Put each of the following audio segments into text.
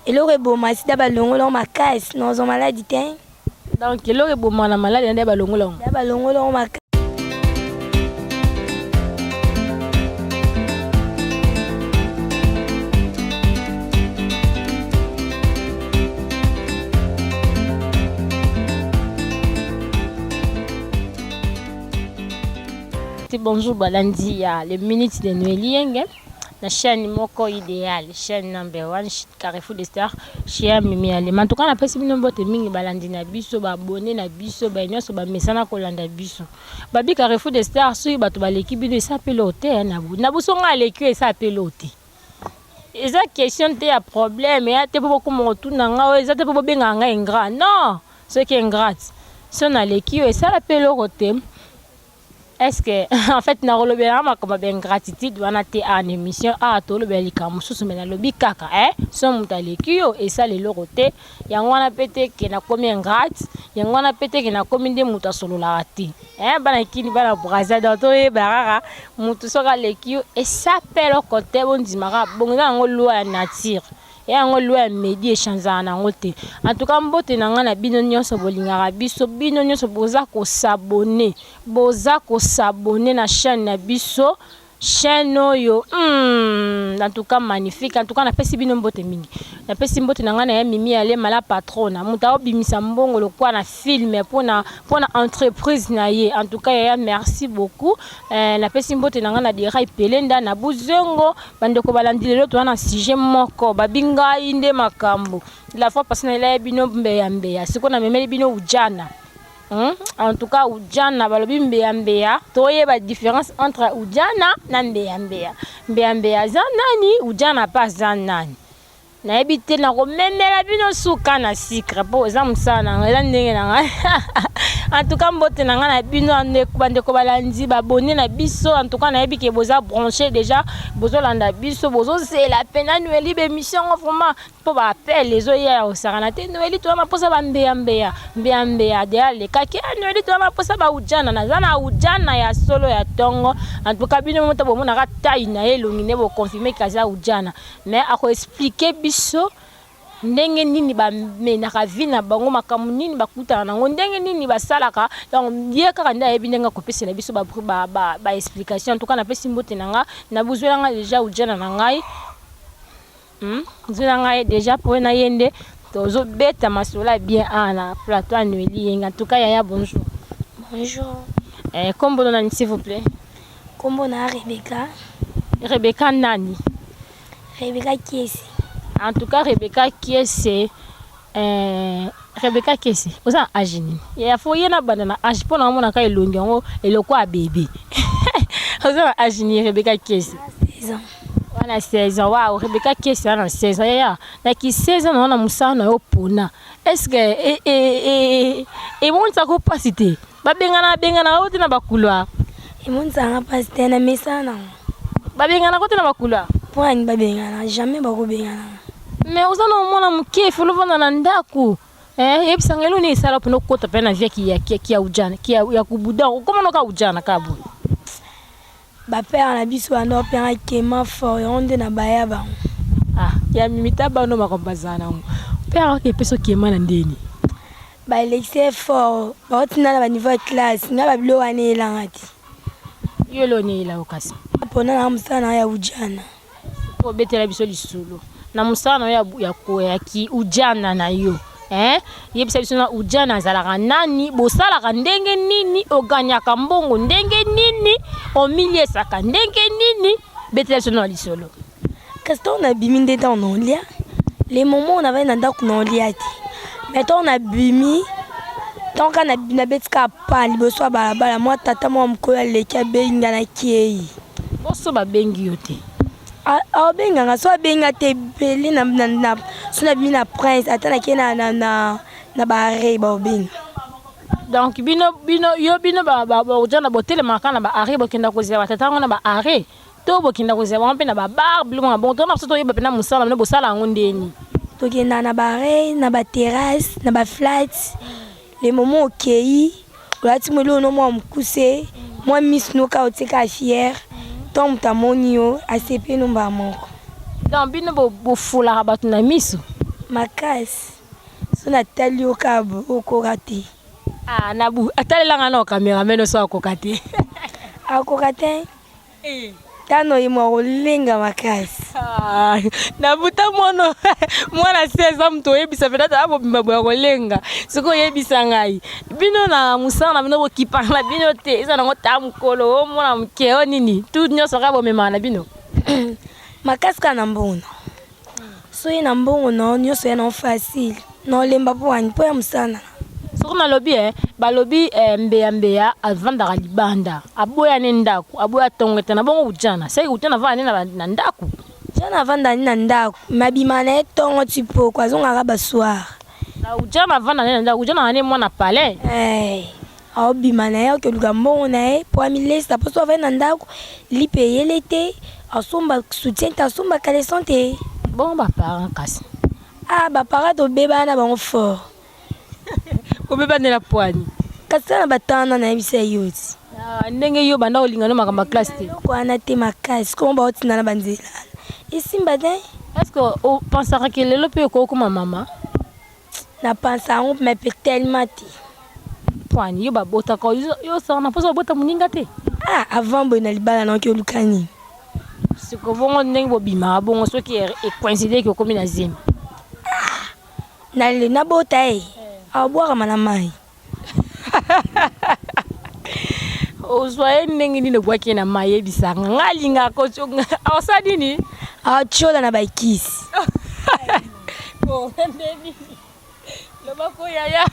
Et le reboma si d'abord longo ma caisse non ont maladie t'es. Donc le reboma na maladie d'abord longo. D'abord longo ma Bonjour Balandi, les minutes de Noël, la chaîne Moko idéal, chaîne number 1, Carrefour des Stars, chaîne Mimi Ali. En tout cas, on a pas si bien boté mingi Balandi na biso, ba abonné na biso, ba nyonso ba mesana kolanda biso. Babi Carrefour des Stars, so bato ba l'équipe de sa pelote na bu. Na bu so nga l'équipe sa pelote. Eza question te ya problème, ya te po ko mo tuna nga, eza te po benga nga ingrat. Non, ce qui est ingrat. So na l'équipe ça la pelote. Est-ce que en fait na rolobela ma comme ben gratitude wana te en émission a to lo belika mususu mena lobi kaka so mutalekio et ça le lorote yango wana pete ke na komi ingrat yango wana pete ke na komi nde muta solo la rati bana kini bana braza to e barara mutu soka lekio et ça pelo côté bon dimara bonga ngo loi nature et en loi medi échangeant en côté en tout cas mbote na ngana bino nyonso bolingaka biso bino nyonso boza ko s'abonner na chaîne na biso chaîne yo en tout cas magnifique en tout cas na pesi bino mbote mingi na pesi mbote na ngana ya Mimi Ale mala patrona muta obimisa mbongo lokwa na film pona entreprise na ye en tout cas ya merci beaucoup na pesi mbote na ngana de rai pelenda na buzengo bandeko balandi lelo to na sujet moko babinga inde makambo la fois passée na ile bino mbeya siko na memeli bino ujana. En tout cas ujana balobi mbeya toye ba différence entre ujana na mbeya zanani ujana pas zanani na ebite na ko memela bino suka na sikre po za musana ela ndenge na en tout cas mbote na ngana bino ande bandeko balandi babonné na biso en tout cas na ebike boza branché déjà bozo landa biso bozo c'est la peine Noël émission vraiment po ba appel les oya au saranate Noël to na posa ba mbeya de ale kake Noël to na posa ba ujana na zana ujana ya solo ya tongo en tout cas bino moto bo mona ka taille na elongi ne bo confirmer kaza ujana mais ako expliquer biso ndenge nini ba menaka vie na bango makamu nini bakutana nango ndenge nini basalaka donc ye kaka nda yebi ndenga kopesela biso ba explication en tout cas na pesi mbote nanga na buzwela nga déjà ujana na ngai zuna ngai déjà pour na yende tozo beta masola bien ana plateau Noël en tout cas yaya bonjour. Kombo nani s'il vous plaît? Kombo na Rebecca nani? Rebecca Kiesi. En tout cas Rebecca Kiesi oza agini ya foye na banana age pona mona ka elongi ngo eloko a bébé oza agini Rebecca Kiesi 16 ans. Wana 16 ans wow Rebecca Kiesi wana 16 ans ya na ki 16 ans na musana yo pona est-ce que et monta ko pasité ba bengana ote na bakulwa et monta nga pasité na mesana ba bengana ko te na bakulwa point ba bengana jamais ba ko bengana mais osana mona mukefu lo vana na ndaku ebisangelo ni sala puno kota pena via ki ya ujana ki ya kubuda comment no ka ujana ka bu ba père na biso ando père kema fort onde na baya ba ya mimita ba no makombazana père ke peso kema na ndeni ba l'excès fort ba otina na ba niveau de classe nga ba bilo wane elangati yo lo ne ila okasi pona na musana ya ujana ko betela biso lisulu na musana ya ki ujana na yo yebisa biso na ujana zalaka nani bosalaka ndenge nini oganyaka mbongo ndenge nini omiliesaka ndenge nini betela biso na lisolo kasi on a bimi nde ta on lia les moments on avait nanda ku na lia ti mais on a bimi donc na betka pa liboso balabala moi tata moi mkoya leki benga na kiei boso ba bengi yote benga so benga te beli na so na bina prince atana ke na bare ba benga donc bino ba ujana botele makana ba are bokenda kozela tata ngona ba are to bokenda kozela mpe na ba bar bilonga bon to na so to yeba pena musala na bosala ngondeni to kenda na bare na ba terrasse na ba flat les moments okei olati mwelo no mwa mkuse mwa miss no ka oteka fier tom tamonio asepe no ba moko donc bino bo fula batu na misu makasi so natali okabo okoka te. Ah, Nabou, atalelanga na cameraman so akoka te. Akoka te. Tano imo kolenga makasi. Ah, Nabou ta mono mwana 16 ans mto yebisa fedata abo bimba boya kolenga. Siko yebisa ngai. Bino na musana bino bokipa na bino te. Isa na ngota mukolo o mwana mkeo nini. Tu nyoso ka bo mema na bino. Makasi kana mbona. So ina mbongo no nyoso ya no facile. No lemba po ani po ya musana. Soko na lobby balobi mbeya avanda libanda. Aboya nendaku, aboya tongeta na bongo ujana. Sai utana vana na ndaku. Jana vanda ni na ndaku. Mabima na etongo tipo kwa zonga ka bassoir. Na ujana vanda na ndaku, ujana ane mwana palais. Au bima na ya ke luka mbongo na e po amilesa po so vana ndaku li payer l'été. Asomba soutien ta somba kale santé. Bon ba parents kasi. Ah ba parents to beba na bango fort. Ko beba na poani. Kasi na batana na bisa yoti. Ah ndenge yo banda olinga no makamba classe te. Ko ana te makasi ko ba otina na banzela. Isimba de. Est-ce que o pensera que lelo pe ko kuma mama? Na pensa on me peut tellement te. Poani yo ba bota ko yo sa na poso bota muninga te. Ah avant bo na libala na ko lukani. Siko bongo ndenge bo bima bongo so ki e coïncider que komi na zim. Na le na bota e. A boire mana mai. O soye ndenge ni no bwaki na mai e bisanga ngalinga ko chonga. Awasadi ni? A chola na baikisi. Bon ndeni. Lobako yaya.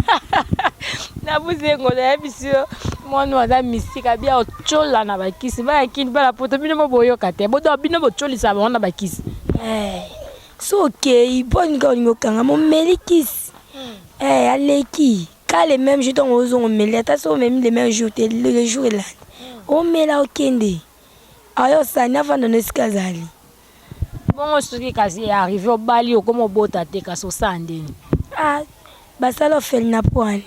Na buzengo na bisio. Mwana waza misika bia ochola na bakisi ba yakini bala poto bino moboyo kate bodo bino bocholisa ba na bakisi so okay bon ko ngokanga mo melikisi aleki ka les mêmes jours on ozongo meleta so même les mêmes jours le jour là o mela okende ayo sana vanda nesikazali bon soki kasi arrivé au bali o comme bota te kaso sandeni basalo fel na poani.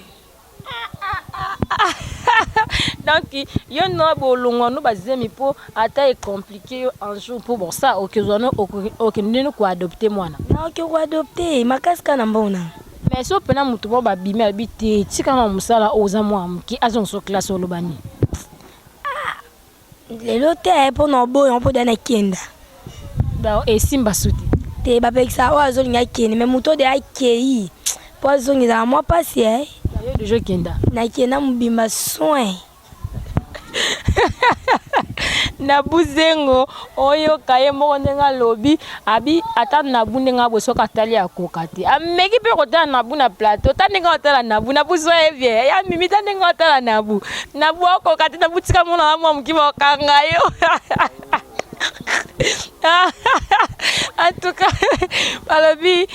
Donc yo no bolongo no bazemi po ata est compliqué un jour pour bon ça okezona okende no ko adopter mwana na ko adopter makaska na mbona mais so pena mutu bo babimi abite tika na musala oza mwa mki azon so classe olobani lelo te po no boyo po dana kenda ba esimba suti te ba pekisa o azolinga kende mais muto de akei po azongiza moi passer yo de jeu kenda na kenda mubimba soin na buzengo oyo kaye moko ndenga lobi abi ata na bundenga boso katali akoka te ameki pe kota na bu na plateau tandenga otala na bu na buso evie ya mimi tandenga otala na bu akoka te na butika mona mwa mkiba kanga yo en tout cas balobi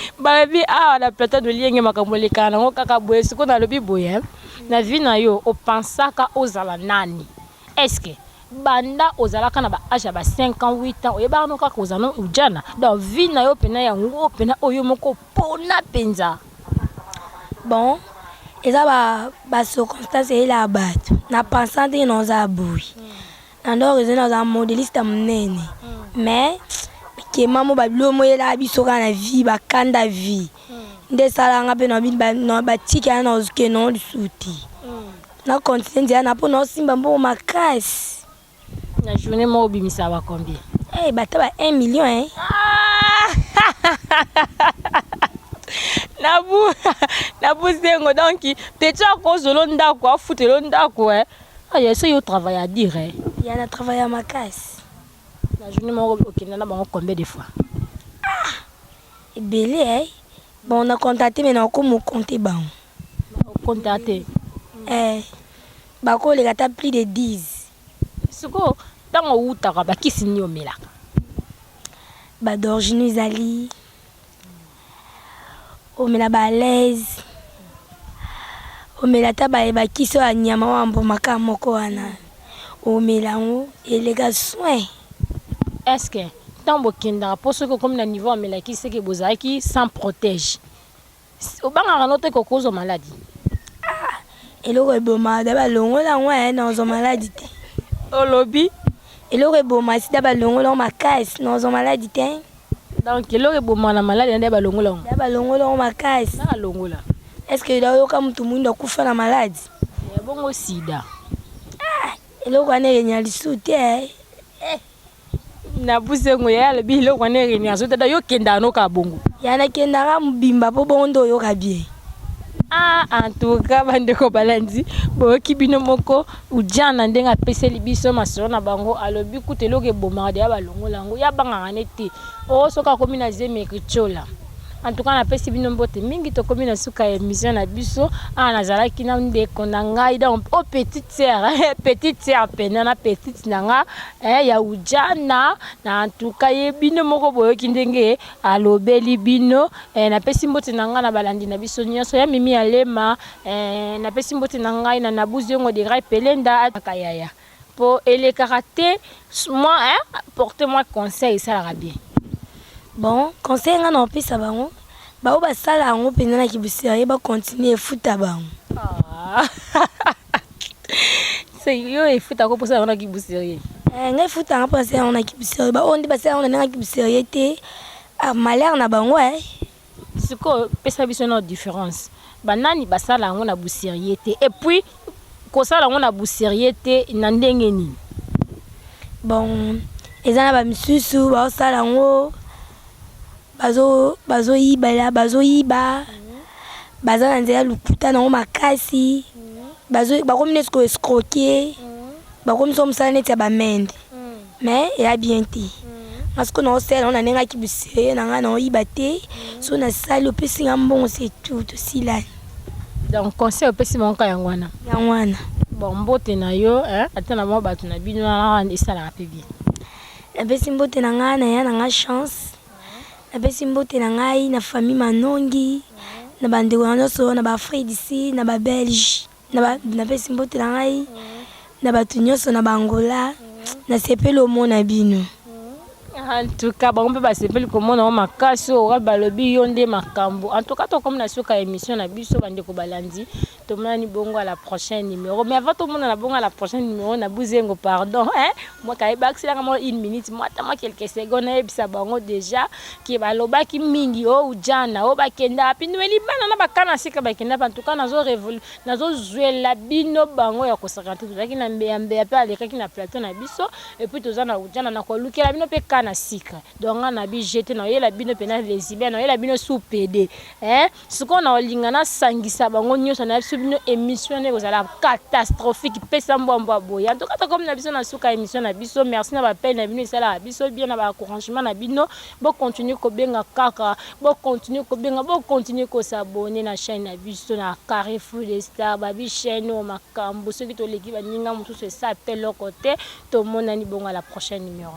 na plateau de lienge makambo lekana ngo kaka boye siko na lobi boye na vie na yo opensaka ozala nani. Est-ce que banda ozalaka na ba âge ba 5 ans 8 ans oyeba no kaka ozana ujana dans vie na yo pena yango pena oyo moko pona penza bon eza ba circonstance ela bato na pensante no za bui na ndo rezena za modeliste mnene mais ke mamo ba blomo ela biso kana vie ba kanda vie nde sala nga pe no ba tika na ozuke no lisuti na continue na po no simba mbo makasi na journée mo bimisa ba combien bata ba 1 million Nabou zengo donc te tia ko zolo ndako afutelo ndako aya so yo travail à dire il y a un travail à makasi na journée mo okenda na bango combien de fois belé bon on a contacté mais on comme compter bon contacté bako le gata plus de 10 siko tango utaka bakisi ni omelaka ba d'origine zali omela ba l'aise omela ta ba kiso anyama wambo makamoko wana omela ngo elega soin est-ce que tambo kenda poso ko comme na niveau omela ki seke bozaki sans protège obanga note ko cause maladie eloko eboma da balongo la ngwa na zo maladie te olobi eloko eboma si da balongo la makasi na zo maladie te Donc eloko eboma na maladi nde balongola ngo. Ya balongola ngo makasi. Na longola. Est-ce que yoka mutu mwinda kufa na maladi? Ya bongo sida. Eloko wana enya lisu te. Na busengo ya le bi eloko wana enya so tada yo kenda no ka bongo. Yana kendaka mbimba po bondo yoka bien. En tout cas bandeko balandi boyoki bino moko ujana ndenga peseli biso masolo na bango alobi kuteloko ebomaka de ya balongola ngo ya bangaka ne te o soka komi na zeme kichola. En tout cas napesi bino mbote mingi tokomi na suka ya émission na biso nazalaki na ndeko na ngai donc o petite sœur pena na petite nanga ya ujana na en tout cas ye bino moko boyoki ndenge alobeli bino napesi mbote na ngai na balandi na biso nyonso ya mimi alema napesi mbote na ngai na nabuzi yongo de Ray Pelenda akayaya po elekaka te moi portez-moi conseil ça ira bien. Bon, conseil nga na opesa bango. Bao basala yango penza na kibuseri ba continuer futa bango. C'est yo efuta ko posa na kibuseri. Nga futa nga posa na kibuseri ba ondi basala na kibuseri te malheur na bango Siko pesa biso na différence. Banani basala yango na buseri te et puis ko sala yango na buseri te na ndenge nini. Bon, ezana ba misusu ba sala yango bazo yiba baza na nzela lukuta nango makasi bakomi nesko escroquer bakomi so mosala neti ya bamende mais eya bien te parce que naosala na ndengaki buseye na ngai naoyiba te so nasali opesi nga mbongo c'est tout tosilani. Donc conseil opesi bango yango wana bon mbote na yo ata na mwa bato na bino wana esalaka mpe bien. Napesi mbote na ngai na ya na ngai chance. Napesi mbote na ngai na famille Manongi na bandeko nyonso na ba frère d'ici na ba Belge napesi mbote na ngai na bato nyonso na Bangola na sepeli omona bino. En tout cas bango mpe basepeli komona makasi oyo balobi yo nde makambo. En tout cas tokomi na suka émission na biso bandeko balandi tomonani bongo à la prochaine numéro mais avant tomona na bongo à la prochaine numéro na buzengo pardon moi kayebakisaka mo 1 minute moi tama quelques secondes yebisa bango déjà ki balobaki mingi o ujana o bakenda pinweli bana na bakana sika bakenda en tout cas nazo zwela bino bango ya kosakata tozaki na mbeya pe alekaki na plateau na biso et puis tozana ujana na kolukela bino pe kana sika donc na bi jeter na yela bino pena les ibia na yela bino sous PD siko na olinga na sangisa bango nyonso na bino émission ne kozala catastrophique pesa mbwa boya en tout cas comme na biso na suka émission na biso merci na ba peine na bino sala biso bien na ba encouragement na bino bo continuer ko benga kaka bo continuer ko s'abonner na chaîne na biso na Carrefour des Stars ba bi chaîne o makambo soki to leki ba ninga mutu se s'appelle le côté to monani bongo à la prochaine numéro.